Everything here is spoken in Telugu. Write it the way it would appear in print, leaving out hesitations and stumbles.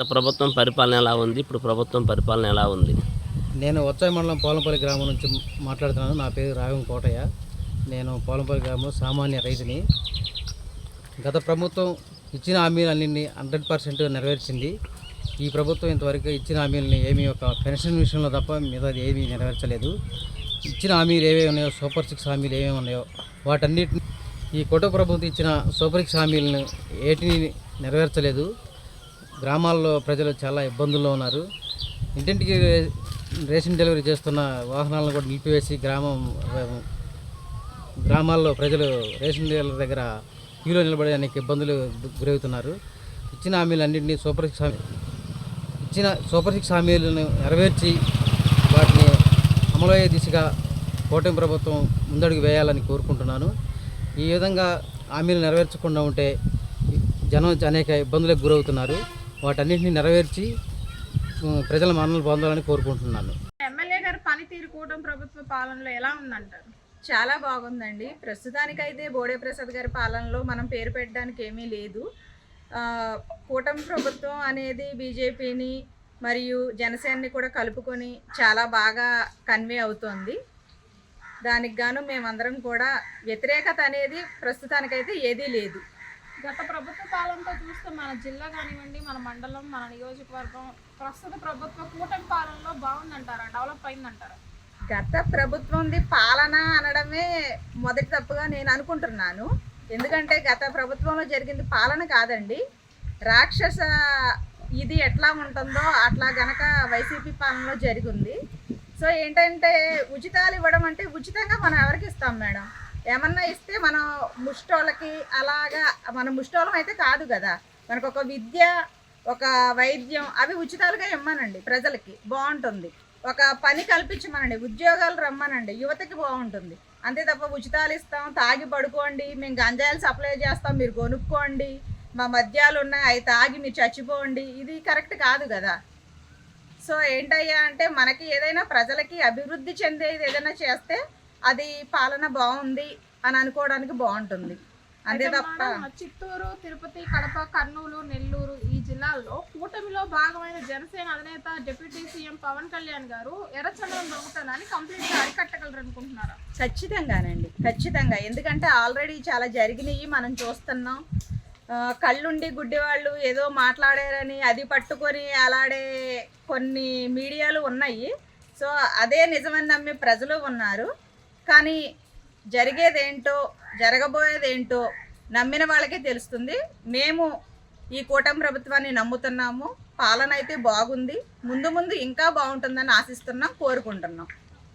గత ప్రభుత్వం పరిపాలన ఎలా ఉంది? ఇప్పుడు ప్రభుత్వం పరిపాలన ఎలా ఉంది? నేను వచ్చాయి మండలం పోలంపల్లి గ్రామం నుంచి మాట్లాడుతున్నాను. నా పేరు రాఘవం కోటయ్య. నేను పోలంపల్లి గ్రామంలో సామాన్య రైతుని. గత ప్రభుత్వం ఇచ్చిన హామీలన్నింటినీ 100% నెరవేర్చింది. ఈ ప్రభుత్వం ఇంతవరకు ఇచ్చిన హామీలని ఏమీ ఒక పెన్షన్ విషయంలో తప్ప మిగతాది ఏమీ నెరవేర్చలేదు. ఇచ్చిన హామీలు ఏవే ఉన్నాయో, సూపర్ 6 హామీలు ఏమేమి ఉన్నాయో వాటన్నిటిని ఈ కొత్త ప్రభుత్వం ఇచ్చిన సూపర్ 6 హామీలను ఏటిని నెరవేర్చలేదు. గ్రామాల్లో ప్రజలు చాలా ఇబ్బందుల్లో ఉన్నారు. ఇంటింటికి రేషన్ డెలివరీ చేస్తున్న వాహనాలను కూడా నిలిపివేసి గ్రామాల్లో ప్రజలు రేషన్ డీలర్ దగ్గర క్యూలో నిలబడి అనేక ఇబ్బందులు గురవుతున్నారు. ఇచ్చిన హామీలన్నింటినీ ఇచ్చిన సూపర్ 6 హామీలను నెరవేర్చి వాటిని అమలయ్యే దిశగా కూటమి ప్రభుత్వం ముందడుగు వేయాలని కోరుకుంటున్నాను. ఈ విధంగా హామీలు నెరవేర్చకుండా ఉంటే జనం అనేక ఇబ్బందులకు గురవుతున్నారు. వాటన్నింటినీ నెరవేర్చి ప్రజల మన్ననలు పొందాలని కోరుకుంటున్నాను. ఎమ్మెల్యే గారి పనితీరు కూటమి ప్రభుత్వ పాలనలో ఎలా ఉందంటారు? చాలా బాగుందండి. ప్రస్తుతానికైతే బోడే ప్రసాద్ గారి పాలనలో మనం పేరు పెట్టడానికి ఏమీ లేదు. కూటమి ప్రభుత్వం అనేది బీజేపీని మరియు జనసేనని కూడా కలుపుకొని చాలా బాగా కన్వే అవుతోంది. దానికి గాను మేమందరం కూడా వ్యతిరేకత అనేది ప్రస్తుతానికైతే ఏదీ లేదు. గత ప్రభుత్వ పాలనతో చూస్తే మన జిల్లా కానివ్వండి, మన మండలం, మన నియోజకవర్గం ప్రస్తుత ప్రభుత్వ కూటమి పాలనలో బాగుందంటారా, డెవలప్ అయిందంటారా? గత ప్రభుత్వంది పాలన అనడమే మొదటి తప్పుగా నేను అనుకుంటున్నాను. ఎందుకంటే గత ప్రభుత్వంలో జరిగింది పాలన కాదండి, రాక్షస ఇది ఎట్లా ఉంటుందో అట్లా గనక వైసీపీ పాలనలో జరిగింది. సో ఏంటంటే ఉచితాలు ఇవ్వడం అంటే ఉచితంగా మనం ఎవరికి ఇస్తాం మేడం? ఏమన్నా ఇస్తే మనం ముష్టోళ్ళకి అలాగా, మన ముష్టోళ్ళం అయితే కాదు కదా. మనకు ఒక విద్య, ఒక వైద్యం అవి ఉచితాలుగా ఇమ్మనండి, ప్రజలకి బాగుంటుంది. ఒక పని కల్పించమనండి, ఉద్యోగాలు రమ్మనండి, యువతకి బాగుంటుంది. అంతే తప్ప ఉచితాలు ఇస్తాం, తాగి పడుకోండి, మేము గంజాయిలు సప్లై చేస్తాం, మీరు కొనుక్కోండి, మా మద్యాలు ఉన్నాయి అవి తాగి మీరు చచ్చిపోండి, ఇది కరెక్ట్ కాదు కదా. సో ఏంటయ్యా అంటే మనకి ఏదైనా ప్రజలకి అభివృద్ధి చెందేది ఏదైనా చేస్తే అది పాలన బాగుంది అని అనుకోవడానికి బాగుంటుంది. అంతే తప్ప చిత్తూరు, తిరుపతి, కడప, కర్నూలు, నెల్లూరు ఈ జిల్లాల్లో కూటమిలో భాగమైన జనసేన అధినేత డిప్యూటీ సీఎం పవన్ కళ్యాణ్ గారు ఎర్రచందనం దొంగతనాన్ని కంప్లీట్గా అరికట్టగలరు అనుకుంటున్నారా? ఖచ్చితంగానండి, ఖచ్చితంగా. ఎందుకంటే ఆల్రెడీ చాలా జరిగినాయి మనం చూస్తున్నాం. కళ్ళుండి గుడ్డివాళ్ళు ఏదో మాట్లాడారని అది పట్టుకొని అలాడే కొన్ని మీడియాలు ఉన్నాయి. సో అదే నిజమని నమ్మే ప్రజలు ఉన్నారు. కానీ జరిగేదేంటో జరగబోయేదేంటో నమ్మిన వాళ్ళకే తెలుస్తుంది. మేము ఈ కూటమి ప్రభుత్వాన్ని నమ్ముతున్నాము. పాలన అయితే బాగుంది, ముందు ముందు ఇంకా బాగుంటుందని ఆశిస్తున్నాం, కోరుకుంటున్నాం.